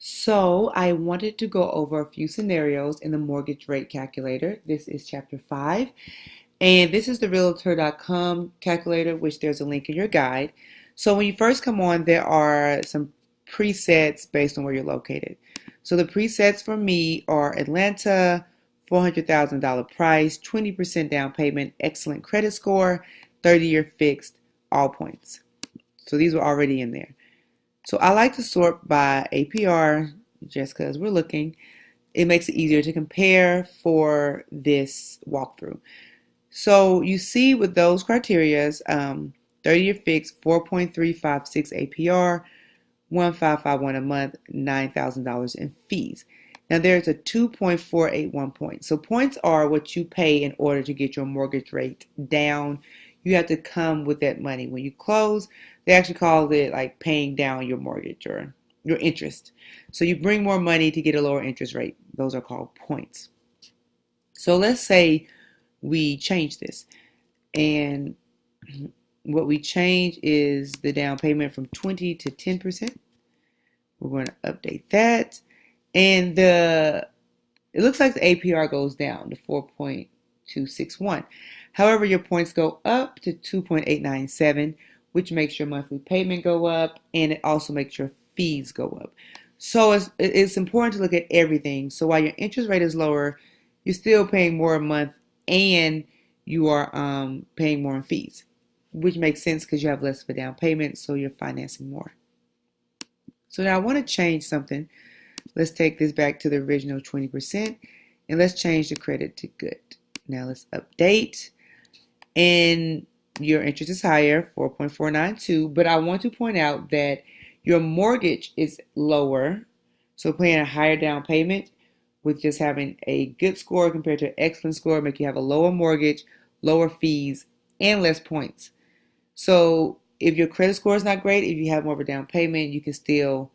So I wanted to go over a few scenarios in the mortgage rate calculator. This is chapter 5, and this is the realtor.com calculator, which there's a link in your guide. So when you first come on, there are some presets based on where you're located. So the presets for me are Atlanta, $400,000 price, 20% down payment, excellent credit score, 30-year fixed, all points. So these were already in there. So I like to sort by APR just because we're looking. It makes it easier to compare for this walkthrough. So you see with those criterias, 30-year fixed, 4.356 APR, 1,551 a month, $9,000 in fees. Now there's a 2.481 points. So points are what you pay in order to get your mortgage rate down. You have to come with that money. When you close, they actually call it like paying down your mortgage or your interest. So you bring more money to get a lower interest rate. Those are called points. So let's say we change this. And what we change is the down payment from 20 to 10%. We're going to update that. And it looks like the APR goes down to 4.261. However, your points go up to 2.897, which makes your monthly payment go up, and it also makes your fees go up. So it's important to look at everything. So while your interest rate is lower, you're still paying more a month, and you are paying more in fees, which makes sense because you have less of a down payment, so you're financing more. So now I want to change something. Let's take this back to the original 20%, and let's change the credit to good. Now let's update, and your interest is higher, 4.492, but I want to point out that your mortgage is lower, so paying a higher down payment with just having a good score compared to an excellent score make you have a lower mortgage, lower fees, and less points. So if your credit score is not great, if you have more of a down payment, you can still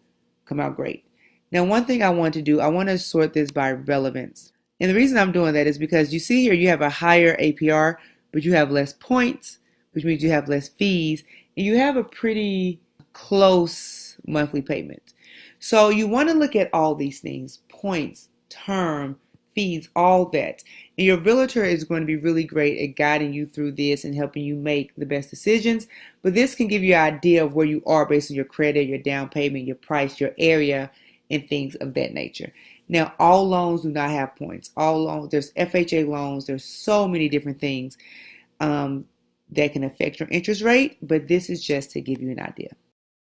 come out great. Now, one thing I want to do, I want to sort this by relevance. And the reason I'm doing that is because you see here you have a higher APR, but you have less points, which means you have less fees, and you have a pretty close monthly payment. So you want to look at all these things, points, term, fees, all that. And your realtor is going to be really great at guiding you through this and helping you make the best decisions. But this can give you an idea of where you are based on your credit, your down payment, your price, your area, and things of that nature. Now, all loans do not have points. All loans, there's FHA loans, there's so many different things that can affect your interest rate, but this is just to give you an idea.